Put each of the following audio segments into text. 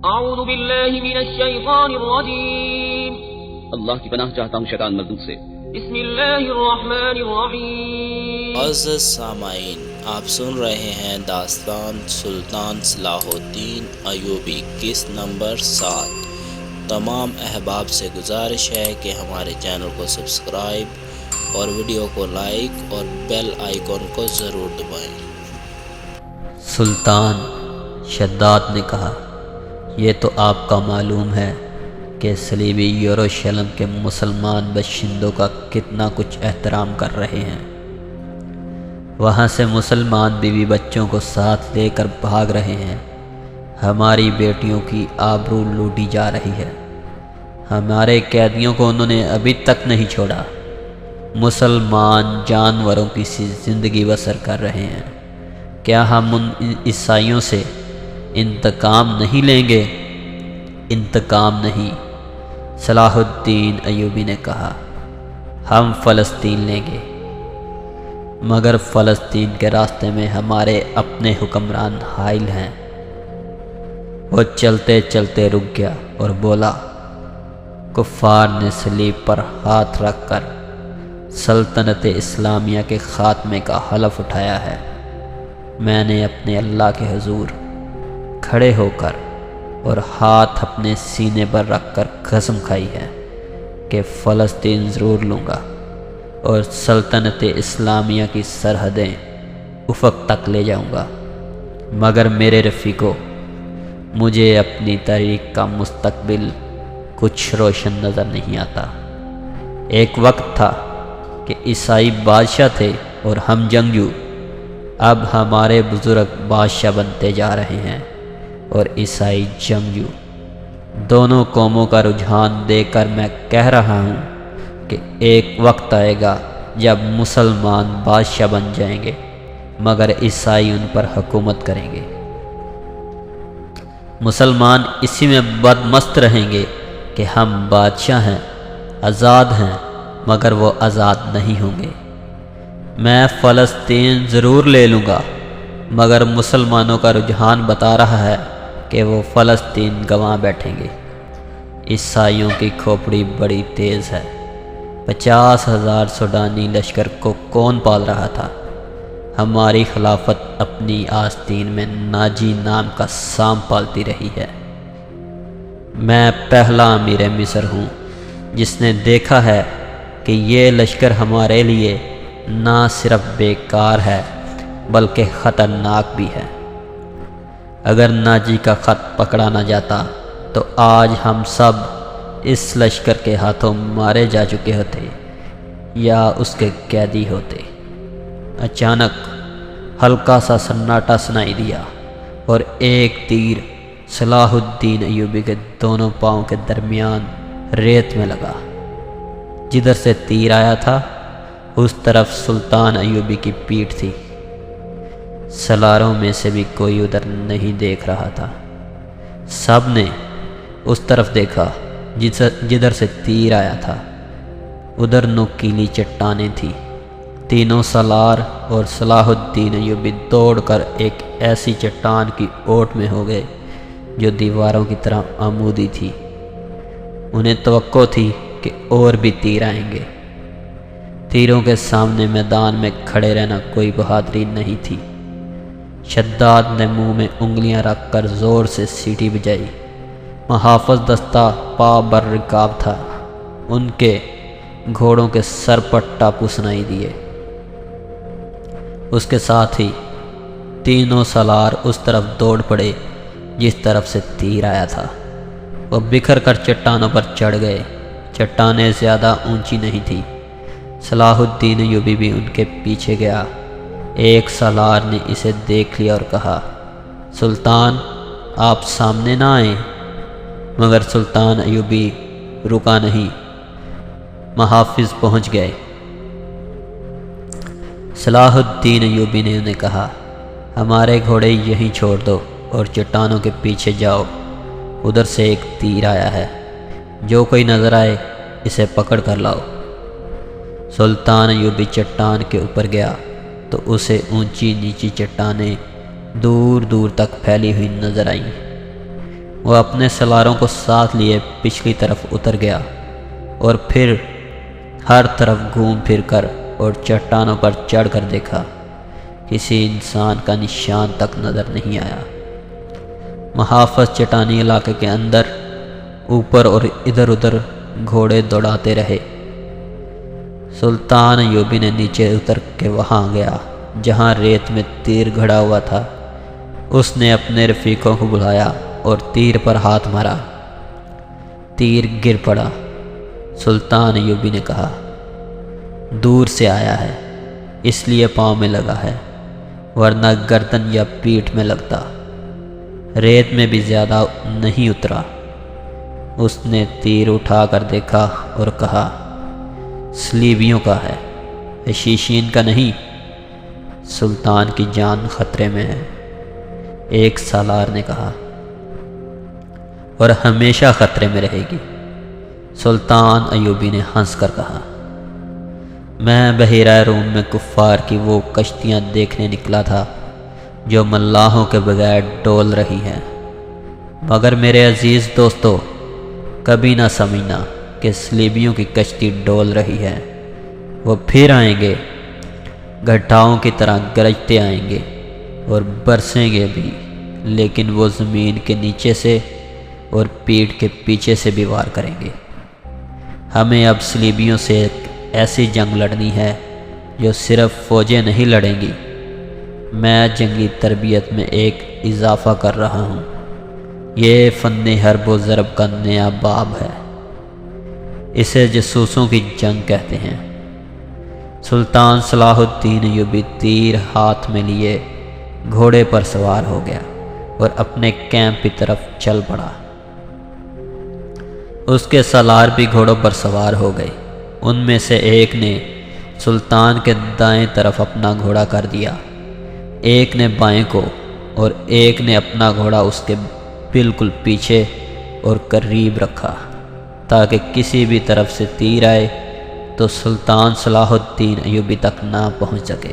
اعوذ باللہ من الشیطان الرجیم اللہ کی پناہ چاہتا ہوں شیطان مردود سے۔ بسم اللہ الرحمن الرحیم۔ معزز سامعین، آپ سن رہے ہیں داستان سلطان صلاح الدین ایوبی قسط نمبر 7۔ تمام احباب سے گزارش ہے کہ ہمارے چینل کو سبسکرائب اور ویڈیو کو لائک اور بیل آئیکن کو ضرور دبائیں۔ سلطان شداد نے کہا، یہ تو آپ کا معلوم ہے کہ صلیبی یروشلم کے مسلمان باشندوں کا کتنا کچھ احترام کر رہے ہیں۔ وہاں سے مسلمان بیوی بچوں کو ساتھ لے کر بھاگ رہے ہیں۔ ہماری بیٹیوں کی آبرو لوٹی جا رہی ہے۔ ہمارے قیدیوں کو انہوں نے ابھی تک نہیں چھوڑا۔ مسلمان جانوروں کی سی زندگی بسر کر رہے ہیں۔ کیا ہم ان عیسائیوں سے انتقام نہیں لیں گے؟ انتقام نہیں، صلاح الدین ایوبی نے کہا، ہم فلسطین لیں گے، مگر فلسطین کے راستے میں ہمارے اپنے حکمران حائل ہیں۔ وہ چلتے چلتے رک گیا اور بولا، کفار نے صلیب پر ہاتھ رکھ کر سلطنت اسلامیہ کے خاتمے کا حلف اٹھایا ہے۔ میں نے اپنے اللہ کے حضور کھڑے ہو کر اور ہاتھ اپنے سینے پر رکھ کر قسم کھائی ہے کہ فلسطین ضرور لوں گا اور سلطنت اسلامیہ کی سرحدیں افق تک لے جاؤں گا۔ مگر میرے رفیقو، مجھے اپنی تاریخ کا مستقبل کچھ روشن نظر نہیں آتا۔ ایک وقت تھا کہ عیسائی بادشاہ تھے اور ہم جنگجو۔ اب ہمارے بزرگ بادشاہ بنتے جا رہے ہیں اور عیسائی جنگجو۔ دونوں قوموں کا رجحان دیکھ کر میں کہہ رہا ہوں کہ ایک وقت آئے گا جب مسلمان بادشاہ بن جائیں گے، مگر عیسائی ان پر حکومت کریں گے۔ مسلمان اسی میں بدمست رہیں گے کہ ہم بادشاہ ہیں، آزاد ہیں، مگر وہ آزاد نہیں ہوں گے۔ میں فلسطین ضرور لے لوں گا، مگر مسلمانوں کا رجحان بتا رہا ہے کہ وہ فلسطین گنوا بیٹھیں گے۔ عیسائیوں کی کھوپڑی بڑی تیز ہے۔ 50,000 سوڈانی لشکر کو کون پال رہا تھا؟ ہماری خلافت اپنی آستین میں ناجی نام کا سام پالتی رہی ہے۔ میں پہلا امیر مصر ہوں جس نے دیکھا ہے کہ یہ لشکر ہمارے لیے نہ صرف بیکار ہے بلکہ خطرناک بھی ہے۔ اگر ناجی کا خط پکڑا نہ جاتا تو آج ہم سب اس لشکر کے ہاتھوں مارے جا چکے ہوتے یا اس کے قیدی ہوتے۔ اچانک ہلکا سا سناٹا سنائی دیا اور ایک تیر صلاح الدین ایوبی کے دونوں پاؤں کے درمیان ریت میں لگا۔ جدھر سے تیر آیا تھا اس طرف سلطان ایوبی کی پیٹھ تھی۔ سلاروں میں سے بھی کوئی ادھر نہیں دیکھ رہا تھا۔ سب نے اس طرف دیکھا جدھر سے تیر آیا تھا۔ ادھر نوکیلی چٹانیں تھیں۔ تینوں سالار اور صلاح الدین ایوبی دوڑ کر ایک ایسی چٹان کی اوٹ میں ہو گئے جو دیواروں کی طرح عمودی تھی۔ انہیں توقع تھی کہ اور بھی تیر آئیں گے۔ تیروں کے سامنے میدان میں کھڑے رہنا کوئی بہادری نہیں تھی۔ شداد نے منہ میں انگلیاں رکھ کر زور سے سیٹی بجائی۔ محافظ دستہ پا بر رکاب تھا۔ ان کے گھوڑوں کے سر پر ٹاپو سنائی دیے۔ اس کے ساتھ ہی تینوں سالار اس طرف دوڑ پڑے جس طرف سے تیر آیا تھا۔ وہ بکھر کر چٹانوں پر چڑھ گئے۔ چٹانیں زیادہ اونچی نہیں تھی۔ صلاح الدین ایوبی بھی ان کے پیچھے گیا۔ ایک سالار نے اسے دیکھ لیا اور کہا، سلطان آپ سامنے نہ آئیں، مگر سلطان ایوبی رکا نہیں۔ محافظ پہنچ گئے۔ صلاح الدین ایوبی نے انہیں کہا، ہمارے گھوڑے یہیں چھوڑ دو اور چٹانوں کے پیچھے جاؤ۔ ادھر سے ایک تیر آیا ہے، جو کوئی نظر آئے اسے پکڑ کر لاؤ۔ سلطان ایوبی چٹان کے اوپر گیا تو اسے اونچی نیچی چٹانیں دور دور تک پھیلی ہوئی نظر آئیں۔ وہ اپنے سلاروں کو ساتھ لیے پچھلی طرف اتر گیا اور پھر ہر طرف گھوم پھر کر اور چٹانوں پر چڑھ کر دیکھا، کسی انسان کا نشان تک نظر نہیں آیا۔ محافظ چٹانی علاقے کے اندر اوپر اور ادھر ادھر گھوڑے دوڑاتے رہے۔ سلطان ایوبی نے نیچے اتر کے وہاں گیا جہاں ریت میں تیر گھڑا ہوا تھا۔ اس نے اپنے رفیقوں کو بلایا اور تیر پر ہاتھ مارا، تیر گر پڑا۔ سلطان ایوبی نے کہا، دور سے آیا ہے اس لیے پاؤں میں لگا ہے، ورنہ گردن یا پیٹھ میں لگتا۔ ریت میں بھی زیادہ نہیں اترا۔ اس نے تیر اٹھا کر دیکھا اور کہا، سلیبیوں کا ہے، حشیشین کا نہیں۔ سلطان کی جان خطرے میں ہے، ایک سالار نے کہا، اور ہمیشہ خطرے میں رہے گی۔ سلطان ایوبی نے ہنس کر کہا، میں بحیرہ روم میں کفار کی وہ کشتیاں دیکھنے نکلا تھا جو ملاحوں کے بغیر ڈول رہی ہیں، مگر میرے عزیز دوستو، کبھی نہ سمجھنا کہ سلیبیوں کی کشتی ڈول رہی ہے۔ وہ پھر آئیں گے، گھٹاؤں کی طرح گرجتے آئیں گے اور برسیں گے بھی، لیکن وہ زمین کے نیچے سے اور پیٹھ کے پیچھے سے بھی وار کریں گے۔ ہمیں اب سلیبیوں سے ایک ایسی جنگ لڑنی ہے جو صرف فوجیں نہیں لڑیں گی۔ میں جنگی تربیت میں ایک اضافہ کر رہا ہوں، یہ فن حرب و ضرب کا نیا باب ہے، اسے جاسوسوں کی جنگ کہتے ہیں۔ سلطان صلاح الدین ایوبی تیر ہاتھ میں لیے گھوڑے پر سوار ہو گیا اور اپنے کیمپ کی طرف چل پڑا۔ اس کے سالار بھی گھوڑوں پر سوار ہو گئے۔ ان میں سے ایک نے سلطان کے دائیں طرف اپنا گھوڑا کر دیا، ایک نے بائیں کو، اور ایک نے اپنا گھوڑا اس کے بالکل پیچھے اور قریب رکھا تاکہ کسی بھی طرف سے تیر آئے تو سلطان صلاح الدین ایوبی تک نہ پہنچ سکے۔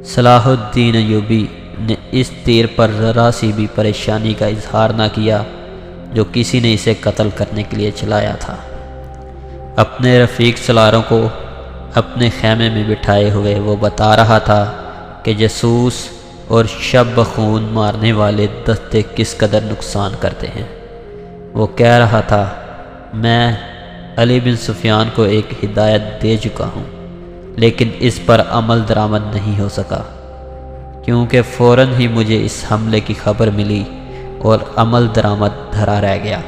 صلاح الدین ایوبی نے اس تیر پر ذرا سی بھی پریشانی کا اظہار نہ کیا جو کسی نے اسے قتل کرنے کے لیے چلایا تھا۔ اپنے رفیق سالاروں کو اپنے خیمے میں بٹھائے ہوئے وہ بتا رہا تھا کہ جاسوس اور شب بخون مارنے والے دستے کس قدر نقصان کرتے ہیں۔ وہ کہہ رہا تھا، میں علی بن سفیان کو ایک ہدایت دے چکا ہوں، لیکن اس پر عمل درآمد نہیں ہو سکا، کیونکہ فوراً ہی مجھے اس حملے کی خبر ملی اور عمل درآمد دھرا رہ گیا۔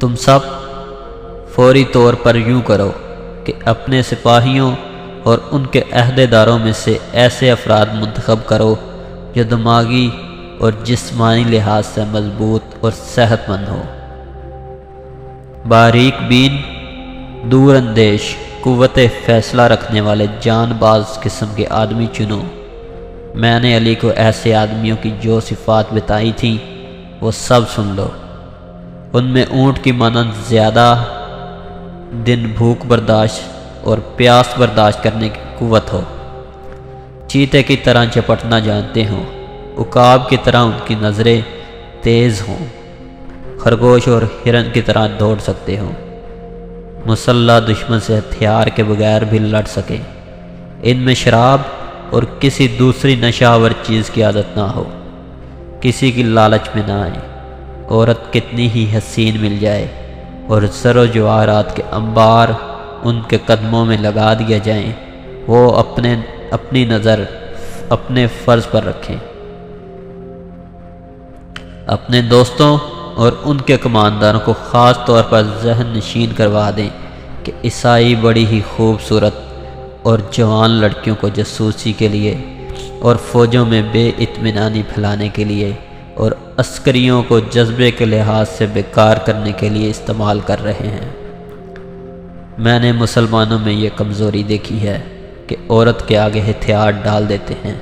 تم سب فوری طور پر یوں کرو کہ اپنے سپاہیوں اور ان کے عہدے داروں میں سے ایسے افراد منتخب کرو جو دماغی اور جسمانی لحاظ سے مضبوط اور صحت مند ہو، باریک بین، دور اندیش، قوت فیصلہ رکھنے والے جان باز قسم کے آدمی چنو۔ میں نے علی کو ایسے آدمیوں کی جو صفات بتائی تھیں وہ سب سن لو۔ ان میں اونٹ کی مانند زیادہ دن بھوک برداشت اور پیاس برداشت کرنے کی قوت ہو، چیتے کی طرح چپٹنا جانتے ہوں، عقاب کی طرح ان کی نظریں تیز ہوں، خرگوش اور ہرن کی طرح دوڑ سکتے ہوں، مسلح دشمن سے ہتھیار کے بغیر بھی لڑ سکیں، ان میں شراب اور کسی دوسری نشہ آور چیز کی عادت نہ ہو، کسی کی لالچ میں نہ آئے، عورت کتنی ہی حسین مل جائے اور زر و جواہرات کے انبار ان کے قدموں میں لگا دیا جائیں، وہ اپنی نظر اپنے فرض پر رکھیں، اپنے دوستوں اور ان کے کمانداروں کو خاص طور پر ذہن نشین کروا دیں کہ عیسائی بڑی ہی خوبصورت اور جوان لڑکیوں کو جاسوسی کے لیے اور فوجوں میں بے اطمینانی پھیلانے کے لیے اور عسکریوں کو جذبے کے لحاظ سے بیکار کرنے کے لیے استعمال کر رہے ہیں۔ میں نے مسلمانوں میں یہ کمزوری دیکھی ہے کہ عورت کے آگے ہتھیار ڈال دیتے ہیں۔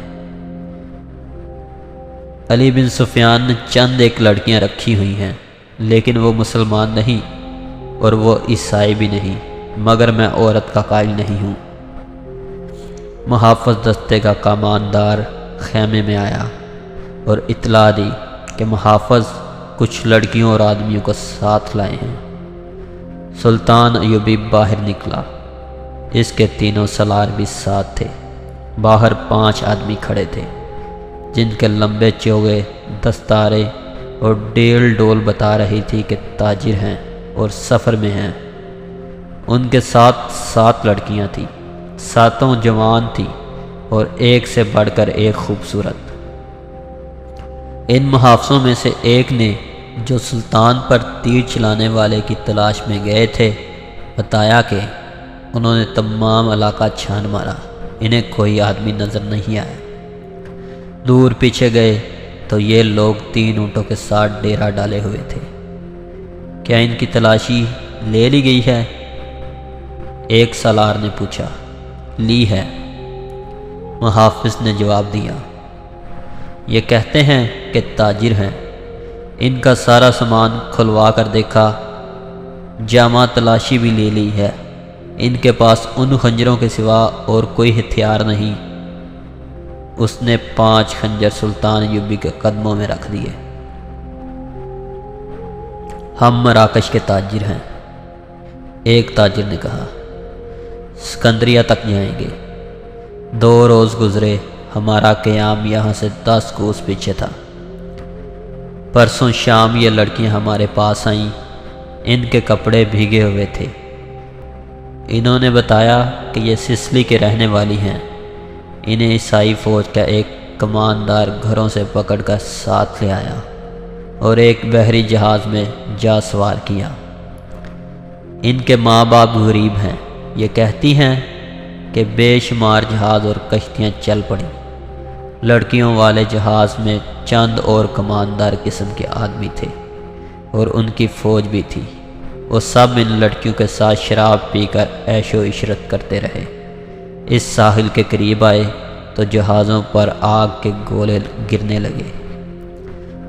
علی بن سفیان نے چند ایک لڑکیاں رکھی ہوئی ہیں، لیکن وہ مسلمان نہیں اور وہ عیسائی بھی نہیں، مگر میں عورت کا قائل نہیں ہوں۔ محافظ دستے کا کماندار خیمے میں آیا اور اطلاع دی کہ محافظ کچھ لڑکیوں اور آدمیوں کو ساتھ لائے ہیں۔ سلطان ایوبی باہر نکلا، اس کے تینوں سالار بھی ساتھ تھے۔ باہر 5 آدمی کھڑے تھے جن کے لمبے چوغے دستارے اور ڈیل ڈول بتا رہی تھی کہ تاجر ہیں اور سفر میں ہیں۔ ان کے ساتھ 7 لڑکیاں تھیں، 7 جوان تھیں اور ایک سے بڑھ کر ایک خوبصورت۔ ان محافظوں میں سے ایک نے، جو سلطان پر تیر چلانے والے کی تلاش میں گئے تھے، بتایا کہ انہوں نے تمام علاقہ چھان مارا، انہیں کوئی آدمی نظر نہیں آیا۔ دور پیچھے گئے تو یہ لوگ 3 اونٹوں کے ساتھ ڈیرا ڈالے ہوئے تھے۔ کیا ان کی تلاشی لے لی گئی ہے؟ ایک سالار نے پوچھا۔ لی ہے، محافظ نے جواب دیا۔ یہ کہتے ہیں کہ تاجر ہیں، ان کا سارا سامان کھلوا کر دیکھا، جامع تلاشی بھی لے لی ہے، ان کے پاس ان خنجروں کے سوا اور کوئی ہتھیار نہیں۔ اس نے 5 خنجر سلطان ایوبی کے قدموں میں رکھ دیے۔ ہم مراکش کے تاجر ہیں، ایک تاجر نے کہا، اسکندریہ تک جائیں گے۔ 2 روز گزرے، ہمارا قیام یہاں سے 10 کوس پیچھے تھا۔ پرسوں شام یہ لڑکیاں ہمارے پاس آئیں، ان کے کپڑے بھیگے ہوئے تھے۔ انہوں نے بتایا کہ یہ سسلی کے رہنے والی ہیں۔ انہیں عیسائی فوج کا ایک کماندار گھروں سے پکڑ کر ساتھ لے آیا اور ایک بحری جہاز میں جا سوار کیا۔ ان کے ماں باپ غریب ہیں۔ یہ کہتی ہیں کہ بے شمار جہاز اور کشتیاں چل پڑیں۔ لڑکیوں والے جہاز میں چند اور کماندار قسم کے آدمی تھے اور ان کی فوج بھی تھی۔ وہ سب ان لڑکیوں کے ساتھ شراب پی کر عیش و عشرت کرتے رہے۔ اس ساحل کے قریب آئے تو جہازوں پر آگ کے گولے گرنے لگے۔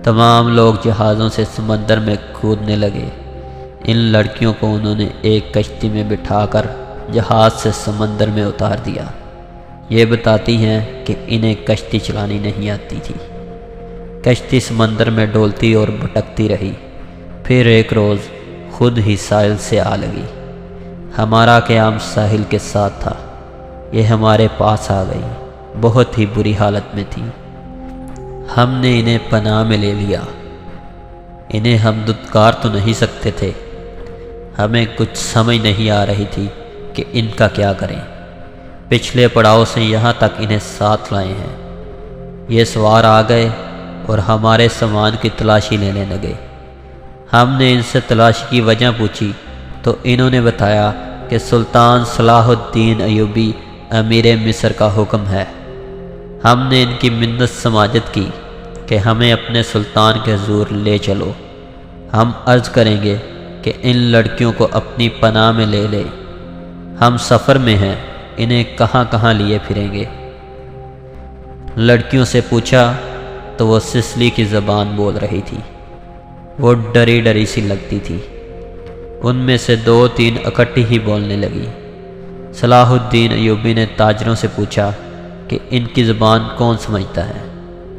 تمام لوگ جہازوں سے سمندر میں کودنے لگے۔ ان لڑکیوں کو انہوں نے ایک کشتی میں بٹھا کر جہاز سے سمندر میں اتار دیا۔ یہ بتاتی ہیں کہ انہیں کشتی چلانی نہیں آتی تھی۔ کشتی سمندر میں ڈولتی اور بھٹکتی رہی۔ پھر ایک روز خود ہی ساحل سے آ لگی۔ ہمارا قیام ساحل کے ساتھ تھا، یہ ہمارے پاس آ گئی، بہت ہی بری حالت میں تھی۔ ہم نے انہیں پناہ میں لے لیا۔ انہیں ہم دھتکار تو نہیں سکتے تھے۔ ہمیں کچھ سمجھ نہیں آ رہی تھی کہ ان کا کیا کریں۔ پچھلے پڑاؤ سے یہاں تک انہیں ساتھ لائے ہیں۔ یہ سوار آ گئے اور ہمارے سامان کی تلاشی لینے لگے۔ ہم نے ان سے تلاشی کی وجہ پوچھی تو انہوں نے بتایا کہ سلطان صلاح الدین ایوبی امیر مصر کا حکم ہے۔ ہم نے ان کی منت سماجت کی کہ ہمیں اپنے سلطان کے حضور لے چلو۔ ہم عرض کریں گے کہ ان لڑکیوں کو اپنی پناہ میں لے لے۔ ہم سفر میں ہیں، انہیں کہاں کہاں لیے پھریں گے۔ لڑکیوں سے پوچھا تو وہ سسلی کی زبان بول رہی تھی۔ وہ ڈری ڈری سی لگتی تھی۔ ان میں سے 2-3 اکٹھی ہی بولنے لگی۔ صلاح الدین ایوبی نے تاجروں سے پوچھا کہ ان کی زبان کون سمجھتا ہے۔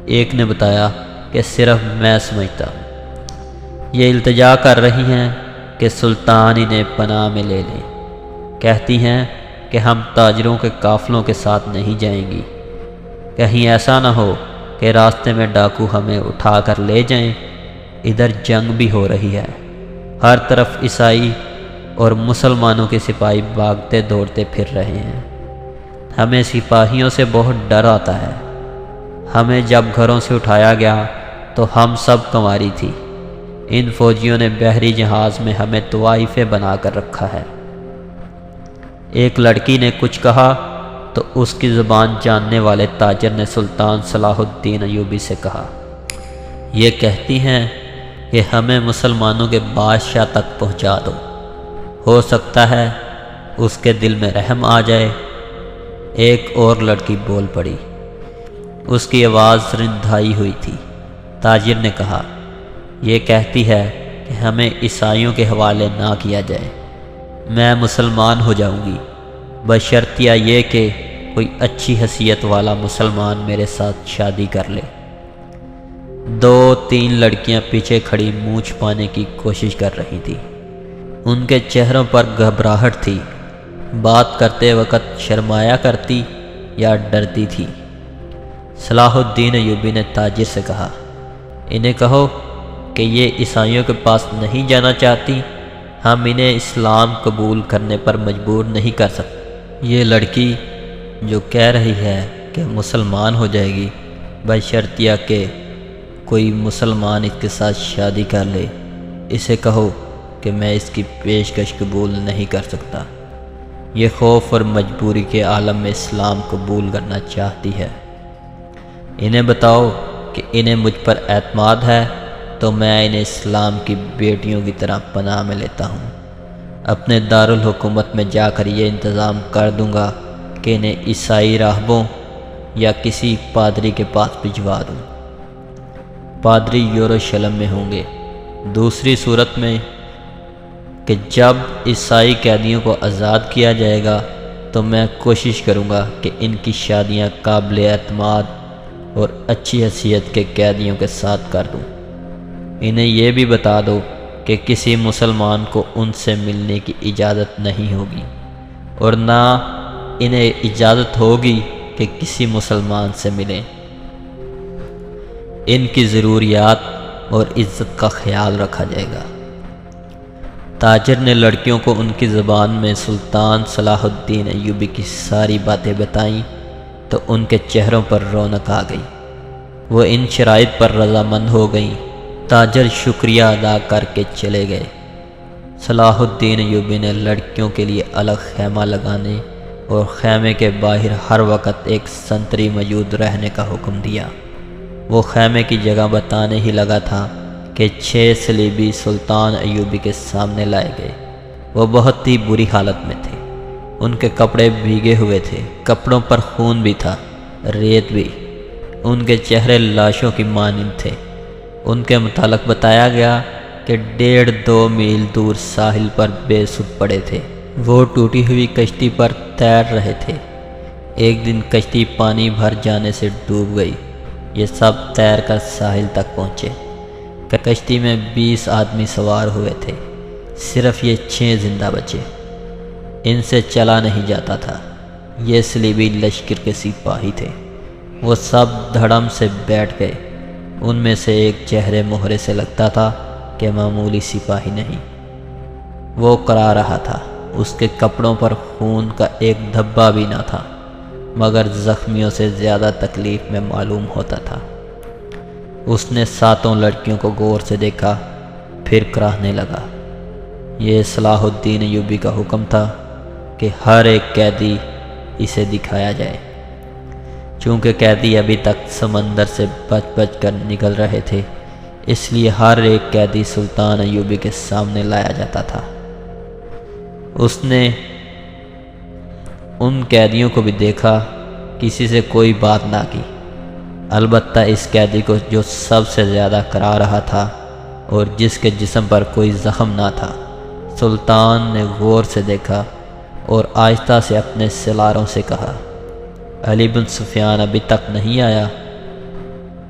ایک نے بتایا کہ صرف میں سمجھتا ہوں۔ یہ التجا کر رہی ہیں کہ سلطان انہیں پناہ میں لے لیں۔ کہتی ہیں کہ ہم تاجروں کے قافلوں کے ساتھ نہیں جائیں گی، کہیں ایسا نہ ہو کہ راستے میں ڈاکو ہمیں اٹھا کر لے جائیں۔ ادھر جنگ بھی ہو رہی ہے، ہر طرف عیسائی اور مسلمانوں کے سپاہی بھاگتے دوڑتے پھر رہے ہیں۔ ہمیں سپاہیوں سے بہت ڈر آتا ہے۔ ہمیں جب گھروں سے اٹھایا گیا تو ہم سب کنواری تھی۔ ان فوجیوں نے بحری جہاز میں ہمیں طوائفیں بنا کر رکھا ہے۔ ایک لڑکی نے کچھ کہا تو اس کی زبان جاننے والے تاجر نے سلطان صلاح الدین ایوبی سے کہا، یہ کہتی ہیں کہ ہمیں مسلمانوں کے بادشاہ تک پہنچا دو، ہو سکتا ہے اس کے دل میں رحم آ جائے۔ ایک اور لڑکی بول پڑی، اس کی آواز رندھائی ہوئی تھی۔ تاجر نے کہا، یہ کہتی ہے کہ ہمیں عیسائیوں کے حوالے نہ کیا جائے۔ میں مسلمان ہو جاؤں گی، بشرطیہ یہ کہ کوئی اچھی حیثیت والا مسلمان میرے ساتھ شادی کر لے۔ 2-3 لڑکیاں پیچھے کھڑی مونچھ پانے کی کوشش کر رہی تھی۔ ان کے چہروں پر گھبراہٹ تھی، بات کرتے وقت شرمایا کرتی یا ڈرتی تھی۔ صلاح الدین ایوبی نے تاجر سے کہا، انہیں کہو کہ یہ عیسائیوں کے پاس نہیں جانا چاہتی، ہم انہیں اسلام قبول کرنے پر مجبور نہیں کر سکتے۔ یہ لڑکی جو کہہ رہی ہے کہ مسلمان ہو جائے گی بشرطیہ کہ کوئی مسلمان اس کے ساتھ شادی کر لے، اسے کہو کہ میں اس کی پیشکش قبول نہیں کر سکتا۔ یہ خوف اور مجبوری کے عالم میں اسلام قبول کرنا چاہتی ہے۔ انہیں بتاؤ کہ انہیں مجھ پر اعتماد ہے تو میں انہیں اسلام کی بیٹیوں کی طرح پناہ میں لیتا ہوں۔ اپنے دارالحکومت میں جا کر یہ انتظام کر دوں گا کہ انہیں عیسائی راہبوں یا کسی پادری کے پاس بھجوا دوں۔ پادری یروشلم میں ہوں گے۔ دوسری صورت میں کہ جب عیسائی قیدیوں کو آزاد کیا جائے گا تو میں کوشش کروں گا کہ ان کی شادیاں قابل اعتماد اور اچھی حیثیت کے قیدیوں کے ساتھ کر دوں۔ انہیں یہ بھی بتا دو کہ کسی مسلمان کو ان سے ملنے کی اجازت نہیں ہوگی، اور نہ انہیں اجازت ہوگی کہ کسی مسلمان سے ملیں۔ ان کی ضروریات اور عزت کا خیال رکھا جائے گا۔ تاجر نے لڑکیوں کو ان کی زبان میں سلطان صلاح الدین ایوبی کی ساری باتیں بتائیں تو ان کے چہروں پر رونق آ گئی۔ وہ ان شرائط پر رضامند ہو گئیں۔ تاجر شکریہ ادا کر کے چلے گئے۔ صلاح الدین ایوبی نے لڑکیوں کے لیے الگ خیمہ لگانے اور خیمے کے باہر ہر وقت ایک سنتری موجود رہنے کا حکم دیا۔ وہ خیمے کی جگہ بتانے ہی لگا تھا کہ 6 صلیبی سلطان ایوبی کے سامنے لائے گئے۔ وہ بہت ہی بری حالت میں تھے۔ ان کے کپڑے بھیگے ہوئے تھے، کپڑوں پر خون بھی تھا، ریت بھی۔ ان کے چہرے لاشوں کی مانند تھے۔ ان کے متعلق بتایا گیا کہ 1.5-2 میل دور ساحل پر بے سود پڑے تھے۔ وہ ٹوٹی ہوئی کشتی پر تیر رہے تھے۔ ایک دن کشتی پانی بھر جانے سے ڈوب گئی۔ یہ سب تیر کر ساحل تک پہنچے۔ کشتی میں 20 آدمی سوار ہوئے تھے، صرف یہ 6 زندہ بچے۔ ان سے چلا نہیں جاتا تھا۔ یہ صلیبی لشکر کے سپاہی تھے۔ وہ سب دھڑم سے بیٹھ گئے۔ ان میں سے ایک چہرے مہرے سے لگتا تھا کہ معمولی سپاہی نہیں۔ وہ کرا رہا تھا۔ اس کے کپڑوں پر خون کا ایک دھبا بھی نہ تھا، مگر زخمیوں سے زیادہ تکلیف میں معلوم ہوتا تھا۔ اس نے 7 لڑکیوں کو غور سے دیکھا، پھر کراہنے لگا۔ یہ صلاح الدین ایوبی کا حکم تھا کہ ہر ایک قیدی اسے دکھایا جائے۔ چونکہ قیدی ابھی تک سمندر سے بچ بچ کر نکل رہے تھے، اس لیے ہر ایک قیدی سلطان ایوبی کے سامنے لایا جاتا تھا۔ اس نے ان قیدیوں کو بھی دیکھا، کسی سے کوئی بات نہ کی، البتہ اس قیدی کو جو سب سے زیادہ کرا رہا تھا اور جس کے جسم پر کوئی زخم نہ تھا، سلطان نے غور سے دیکھا اور آہستہ سے اپنے سلاروں سے کہا، علی بن سفیان ابھی تک نہیں آیا؟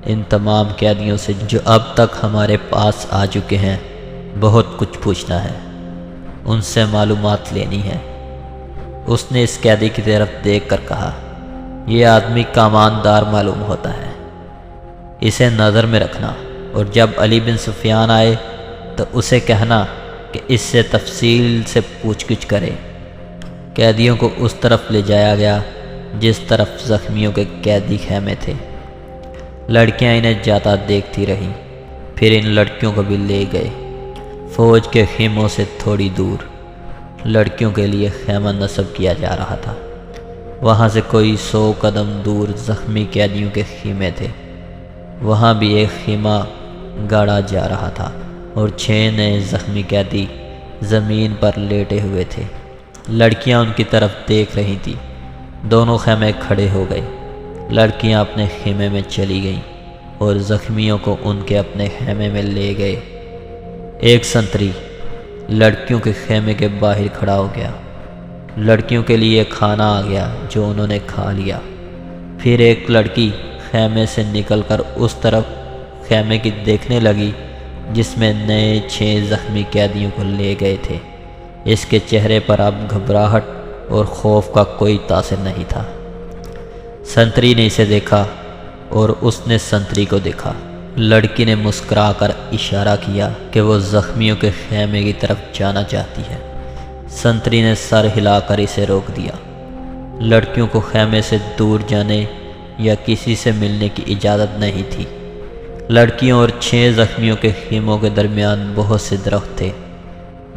ان تمام قیدیوں سے جو اب تک ہمارے پاس آ چکے ہیں بہت کچھ پوچھنا ہے، ان سے معلومات لینی ہے۔ اس نے اس قیدی کی طرف دیکھ کر کہا، یہ آدمی کاماندار معلوم ہوتا ہے، اسے نظر میں رکھنا، اور جب علی بن سفیان آئے تو اسے کہنا کہ اس سے تفصیل سے پوچھ گچھ کرے۔ قیدیوں کو اس طرف لے جایا گیا جس طرف زخمیوں کے قیدی خیمے تھے۔ لڑکیاں انہیں جاتا دیکھتی رہیں، پھر ان لڑکیوں کو بھی لے گئے۔ فوج کے خیموں سے تھوڑی دور لڑکیوں کے لیے خیمہ نصب کیا جا رہا تھا۔ وہاں سے کوئی 100 قدم دور زخمی قیدیوں کے خیمے تھے۔ وہاں بھی ایک خیمہ گاڑا جا رہا تھا اور 6 نئے زخمی قیدی زمین پر لیٹے ہوئے تھے۔ لڑکیاں ان کی طرف دیکھ رہی تھیں۔ دونوں خیمے کھڑے ہو گئے۔ لڑکیاں اپنے خیمے میں چلی گئیں اور زخمیوں کو ان کے اپنے خیمے میں لے گئے۔ ایک سنتری لڑکیوں کے خیمے کے باہر کھڑا ہو گیا۔ لڑکیوں کے لیے کھانا آ گیا جو انہوں نے کھا لیا۔ پھر ایک لڑکی خیمے سے نکل کر اس طرف خیمے کی دیکھنے لگی جس میں نئے 6 زخمی قیدیوں کو لے گئے تھے۔ اس کے چہرے پر اب گھبراہٹ اور خوف کا کوئی تاثر نہیں تھا۔ سنتری نے اسے دیکھا اور اس نے سنتری کو دیکھا۔ لڑکی نے مسکرا کر اشارہ کیا کہ وہ زخمیوں کے خیمے کی طرف جانا چاہتی ہے۔ سنتری نے سر ہلا کر اسے روک دیا۔ لڑکیوں کو خیمے سے دور جانے یا کسی سے ملنے کی اجازت نہیں تھی۔ لڑکیوں اور 6 زخمیوں کے خیموں کے درمیان بہت سے درخت تھے۔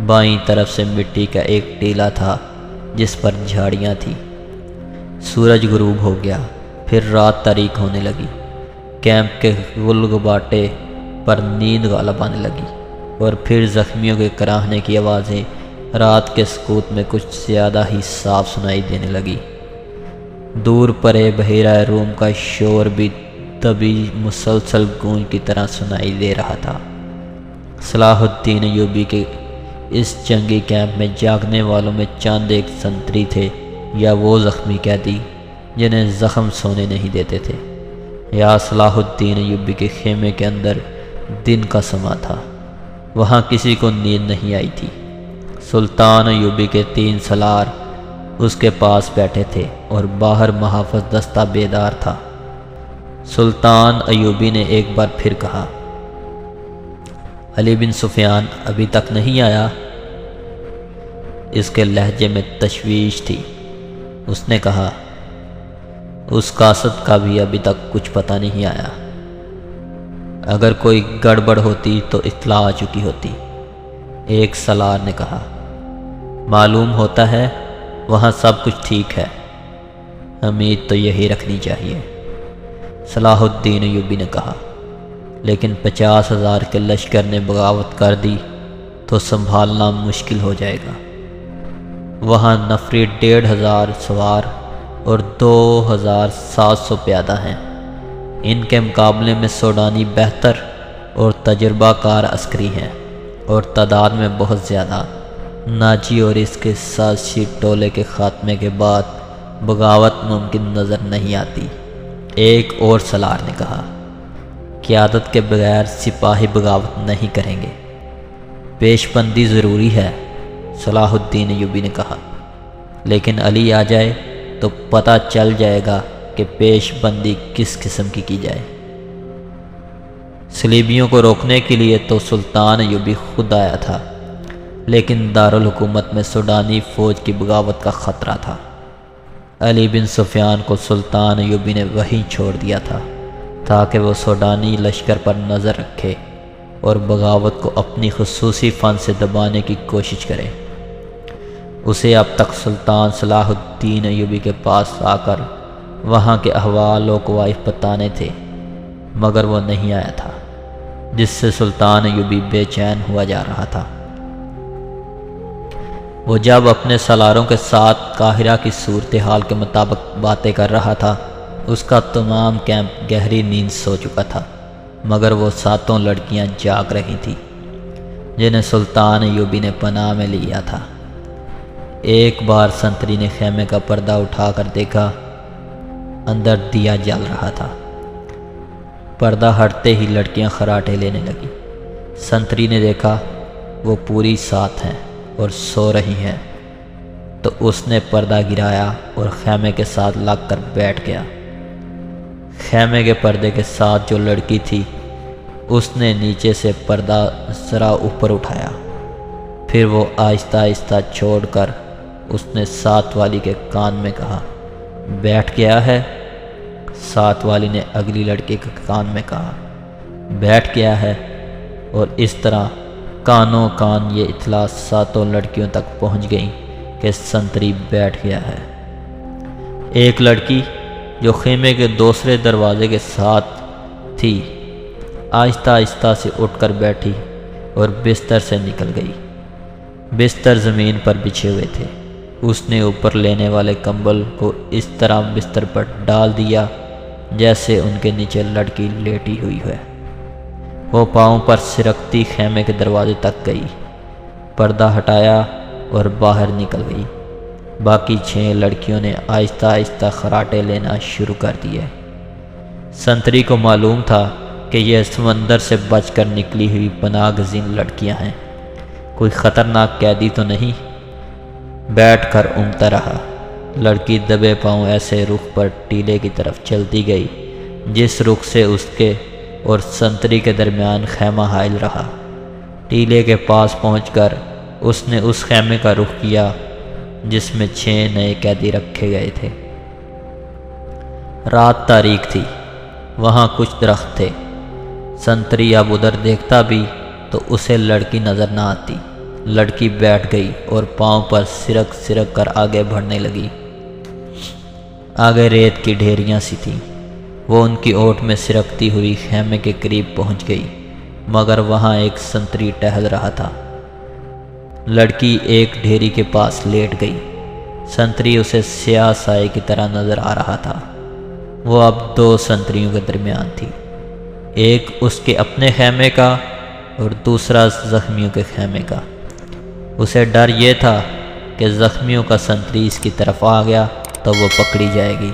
بائیں طرف سے مٹی کا ایک ٹیلہ تھا جس پر جھاڑیاں تھیں۔ سورج غروب ہو گیا، پھر رات تاریک ہونے لگی۔ کیمپ کے گلگباٹے پر نیند غالب آنے لگی اور پھر زخمیوں کے کراہنے کی آوازیں رات کے سکوت میں کچھ زیادہ ہی صاف سنائی دینے لگی۔ دور پرے بحیرہ روم کا شور بھی دبی مسلسل گونج کی طرح سنائی دے رہا تھا۔ صلاح الدین ایوبی کے اس جنگی کیمپ میں جاگنے والوں میں چند ایک سنتری تھے یا وہ زخمی قیدی جنہیں زخم سونے نہیں دیتے تھے، یا صلاح الدین ایوبی کے خیمے کے اندر دن کا سما تھا۔ وہاں کسی کو نیند نہیں آئی تھی۔ سلطان ایوبی کے 3 سالار اس کے پاس بیٹھے تھے اور باہر محافظ دستہ بیدار تھا۔ سلطان ایوبی نے ایک بار پھر کہا، علی بن سفیان ابھی تک نہیں آیا؟ اس کے لہجے میں تشویش تھی۔ اس نے کہا، اس قاصد کا بھی ابھی تک کچھ پتہ نہیں آیا۔ اگر کوئی گڑبڑ ہوتی تو اطلاع آ چکی ہوتی۔ ایک سالار نے کہا، معلوم ہوتا ہے وہاں سب کچھ ٹھیک ہے، امید تو یہی رکھنی چاہیے۔ صلاح الدین ایوبی نے کہا، لیکن 50,000 کے لشکر نے بغاوت کر دی تو سنبھالنا مشکل ہو جائے گا۔ وہاں نفری 1,500 سوار اور 2,700 پیادہ ہیں۔ ان کے مقابلے میں سوڈانی بہتر اور تجربہ کار عسکری ہیں اور تعداد میں بہت زیادہ۔ ناجی اور اس کے سازشی ٹولے کے خاتمے کے بعد بغاوت ممکن نظر نہیں آتی۔ ایک اور سالار نے کہا، قیادت کے بغیر سپاہی بغاوت نہیں کریں گے، پیش بندی ضروری ہے۔ صلاح الدین ایوبی نے کہا، لیکن علی آ جائے تو پتہ چل جائے گا کہ پیش بندی کس قسم کی جائے۔ صلیبیوں کو روکنے کے لیے تو سلطان ایوبی خود آیا تھا، لیکن دارالحکومت میں سوڈانی فوج کی بغاوت کا خطرہ تھا۔ علی بن سفیان کو سلطان ایوبی نے وہیں چھوڑ دیا تھا تاکہ وہ سوڈانی لشکر پر نظر رکھے اور بغاوت کو اپنی خصوصی فن سے دبانے کی کوشش کرے۔ اسے اب تک سلطان صلاح الدین ایوبی کے پاس آ کر وہاں کے احوال و کوائف بتانے تھے، مگر وہ نہیں آیا تھا، جس سے سلطان ایوبی بے چین ہوا جا رہا تھا۔ وہ جب اپنے سالاروں کے ساتھ قاہرہ کی صورتحال کے مطابق باتیں کر رہا تھا، اس کا تمام کیمپ گہری نیند سو چکا تھا، مگر وہ 7 لڑکیاں جاگ رہی تھیں جنہیں سلطان ایوبی نے پناہ میں لیا تھا۔ ایک بار سنتری نے خیمے کا پردہ اٹھا کر دیکھا، اندر دیا جل رہا تھا۔ پردہ ہٹتے ہی لڑکیاں خراٹے لینے لگیں۔ سنتری نے دیکھا وہ پوری 7 ہیں اور سو رہی ہیں، تو اس نے پردہ گرایا اور خیمے کے ساتھ لگ کر بیٹھ گیا۔ خیمے کے پردے کے ساتھ جو لڑکی تھی اس نے نیچے سے پردہ ذرا اوپر اٹھایا، پھر وہ آہستہ آہستہ چھوڑ کر اس نے 7 والی کے کان میں کہا، بیٹھ گیا ہے؟ 7 والی نے اگلی لڑکی کے کان میں کہا، بیٹھ گیا ہے، اور اس طرح کانوں کان یہ اطلاع 7 لڑکیوں تک پہنچ گئی کہ سنتری بیٹھ گیا ہے۔ ایک لڑکی جو خیمے کے دوسرے دروازے کے ساتھ تھی آہستہ آہستہ سے اٹھ کر بیٹھی اور بستر سے نکل گئی۔ بستر زمین پر بچھے ہوئے تھے۔ اس نے اوپر لینے والے کمبل کو اس طرح بستر پر ڈال دیا جیسے ان کے نیچے لڑکی لیٹی ہوئی ہے۔ وہ پاؤں پر سرکتی خیمے کے دروازے تک گئی، پردہ ہٹایا اور باہر نکل گئی۔ باقی 6 لڑکیوں نے آہستہ آہستہ خراٹے لینا شروع کر دیے۔ سنتری کو معلوم تھا کہ یہ سمندر سے بچ کر نکلی ہوئی پناہ گزین لڑکیاں ہیں، کوئی خطرناک قیدی تو نہیں۔ بیٹھ کر اونگتا رہا۔ لڑکی دبے پاؤں ایسے رخ پر ٹیلے کی طرف چلتی گئی جس رخ سے اس کے اور سنتری کے درمیان خیمہ حائل رہا۔ ٹیلے کے پاس پہنچ کر اس نے اس خیمے کا رخ کیا جس میں 6 نئے قیدی رکھے گئے تھے۔ رات تاریک تھی، وہاں کچھ درخت تھے۔ سنتری اب ادھر دیکھتا بھی تو اسے لڑکی نظر نہ آتی۔ لڑکی بیٹھ گئی اور پاؤں پر سرک سرک کر آگے بڑھنے لگی۔ آگے ریت کی ڈھیریاں سی تھیں۔ وہ ان کی اوٹ میں سرکتی ہوئی خیمے کے قریب پہنچ گئی، مگر وہاں ایک سنتری ٹہل رہا تھا۔ لڑکی ایک ڈھیری کے پاس لیٹ گئی۔ سنتری اسے سیاہ سائے کی طرح نظر آ رہا تھا۔ وہ اب 2 سنتریوں کے درمیان تھی، ایک اس کے اپنے خیمے کا اور دوسرا زخمیوں کے خیمے کا۔ اسے ڈر یہ تھا کہ زخمیوں کا سنتری اس کی طرف آ گیا تو وہ پکڑی جائے گی۔